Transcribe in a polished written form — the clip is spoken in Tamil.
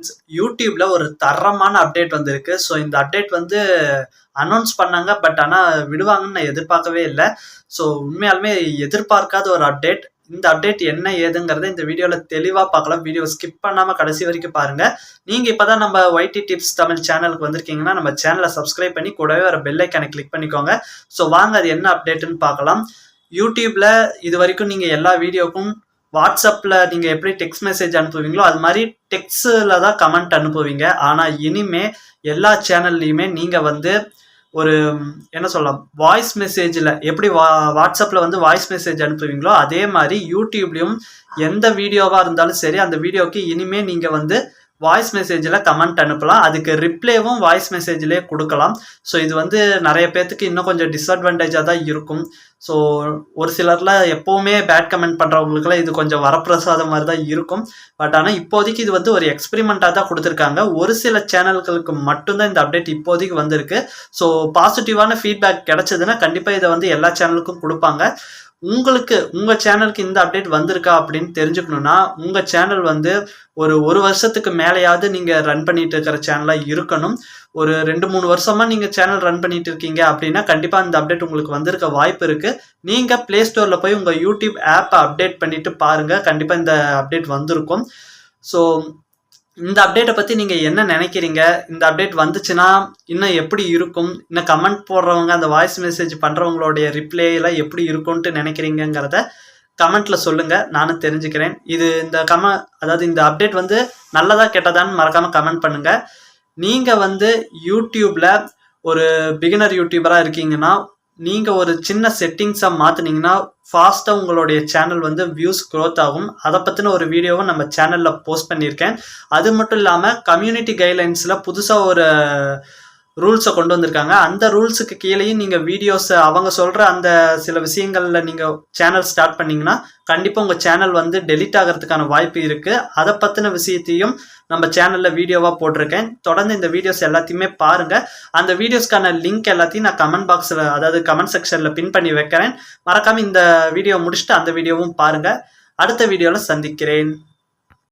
ஃப்ரெண்ட்ஸ், யூடியூப்ல ஒரு தரமான அப்டேட் வந்திருக்கு. ஸோ இந்த அப்டேட் வந்து அனௌன்ஸ் பண்ணாங்க. பட் ஆனால் விடுவாங்கன்னு நான் எதிர்பார்க்கவே இல்லை. ஸோ உண்மையாலுமே எதிர்பார்க்காத ஒரு அப்டேட். இந்த அப்டேட் என்ன ஏதுங்கிறத இந்த வீடியோவில் தெளிவாக பார்க்கலாம். வீடியோ ஸ்கிப் பண்ணாமல் கடைசி வரைக்கும் பாருங்க. நீங்கள் இப்போ தான் நம்ம ஒய்டி டிப்ஸ் தமிழ் சேனலுக்கு வந்திருக்கீங்கன்னா நம்ம சேனலை சப்ஸ்கிரைப் பண்ணி கூடவே ஒரு பெல் ஐக்கானை கிளிக் பண்ணிக்கோங்க. ஸோ வாங்க அது என்ன அப்டேட்டுன்னு பார்க்கலாம். யூடியூப்ல இது வரைக்கும் நீங்கள் எல்லா வீடியோக்கும் வாட்ஸ்அப்பில் நீங்கள் எப்படி டெக்ஸ்ட் மெசேஜ் அனுப்புவீங்களோ அது மாதிரி டெக்ஸ்டில் தான் கமெண்ட் அனுப்புவீங்க. ஆனால் இனிமே எல்லா சேனல்லையுமே நீங்கள் வந்து ஒரு என்ன சொல்லலாம், வாய்ஸ் மெசேஜில் எப்படி வாட்ஸ்அப்பில் வந்து வாய்ஸ் மெசேஜ் அனுப்புவீங்களோ அதே மாதிரி யூடியூப்லேயும் எந்த வீடியோவாக இருந்தாலும் சரி அந்த வீடியோவுக்கு இனிமேல் நீங்கள் வந்து வாய்ஸ் மெசேஜில் கமெண்ட் அனுப்பலாம். அதுக்கு ரிப்ளேவும் வாய்ஸ் மெசேஜ்லேயே கொடுக்கலாம். ஸோ இது வந்து நிறைய பேர்த்துக்கு இன்னும் கொஞ்சம் டிஸ்அட்வான்டேஜாக தான் இருக்கும். ஸோ ஒரு சிலர்ல எப்போவுமே பேட் கமெண்ட் பண்ணுறவங்களுக்குலாம் இது கொஞ்சம் வரப்பிரசாதம் மாதிரி தான் இருக்கும். பட் ஆனால் இப்போதைக்கு இது வந்து ஒரு எக்ஸ்பெரிமெண்ட்டாக தான் கொடுத்துருக்காங்க. ஒரு சில சேனல்களுக்கு மட்டும்தான் இந்த அப்டேட் இப்போதைக்கு வந்திருக்கு. ஸோ பாசிட்டிவான ஃபீட்பேக் கிடைச்சதுன்னா கண்டிப்பாக இதை வந்து எல்லா சேனலுக்கும் கொடுப்பாங்க. உங்களுக்கு உங்கள் சேனலுக்கு இந்த அப்டேட் வந்திருக்கா அப்படின்னு தெரிஞ்சுக்கணுன்னா உங்கள் சேனல் வந்து ஒரு வருஷத்துக்கு மேலேயாவது நீங்கள் ரன் பண்ணிட்டு இருக்கிற சேனலாக இருக்கணும். ஒரு 2-3 வருஷமாக நீங்கள் சேனல் ரன் பண்ணிட்டு இருக்கீங்க அப்படின்னா கண்டிப்பாக இந்த அப்டேட் உங்களுக்கு வந்திருக்க வாய்ப்பு இருக்குது. நீங்கள் ப்ளே ஸ்டோரில் போய் உங்கள் யூடியூப் ஆப்பை அப்டேட் பண்ணிட்டு பாருங்கள். கண்டிப்பாக இந்த அப்டேட் வந்திருக்கும். ஸோ இந்த அப்டேட்டை பற்றி நீங்கள் என்ன நினைக்கிறீங்க? இந்த அப்டேட் வந்துச்சுன்னா இன்னும் எப்படி இருக்கும்? இன்னும் கமெண்ட் போடுறவங்க அந்த வாய்ஸ் மெசேஜ் பண்ணுறவங்களுடைய ரிப்ளைலாம் எப்படி இருக்கும்ன்ட்டு நினைக்கிறீங்கிறத கமெண்ட்டில் சொல்லுங்கள். நானும் தெரிஞ்சுக்கிறேன். அதாவது இந்த அப்டேட் வந்து நல்லதா கெட்டதான்னு மறக்காமல் கமெண்ட் பண்ணுங்கள். நீங்கள் வந்து யூடியூப்பில் ஒரு பிகினர் யூடியூபராக இருக்கீங்கன்னா நீங்கள் ஒரு சின்ன செட்டிங்ஸை மாற்றினீங்கன்னா ஃபாஸ்ட்டாக உங்களுடைய சேனல் வந்து வியூஸ் க்ரோத் ஆகும். அதை பற்றின ஒரு வீடியோவை நம்ம சேனலில் போஸ்ட் பண்ணியிருக்கேன். அது மட்டும் இல்லாமல் கம்யூனிட்டி கைட்லைன்ஸில் புதுசாக ஒரு ரூல்ஸை கொண்டு வந்திருக்காங்க. அந்த ரூல்ஸுக்கு கீழேயும் நீங்கள் வீடியோஸை அவங்க சொல்கிற அந்த சில விஷயங்களில் நீங்கள் சேனல் ஸ்டார்ட் பண்ணிங்கன்னா கண்டிப்பாக உங்கள் சேனல் வந்து டெலீட் ஆகிறதுக்கான வாய்ப்பு இருக்குது. அதை பற்றின விஷயத்தையும் நம்ம சேனலில் வீடியோவாக போட்டிருக்கேன். தொடர்ந்து இந்த வீடியோஸ் எல்லாத்தையுமே பாருங்கள். அந்த வீடியோஸ்க்கான லிங்க் எல்லாத்தையும் நான் கமெண்ட் பாக்ஸில், அதாவது கமெண்ட் செக்ஷனில் பின் பண்ணி வைக்கிறேன். மறக்காமல் இந்த வீடியோ முடிச்சுட்டு அந்த வீடியோவும் பாருங்கள். அடுத்த வீடியோவில் சந்திக்கிறேன்.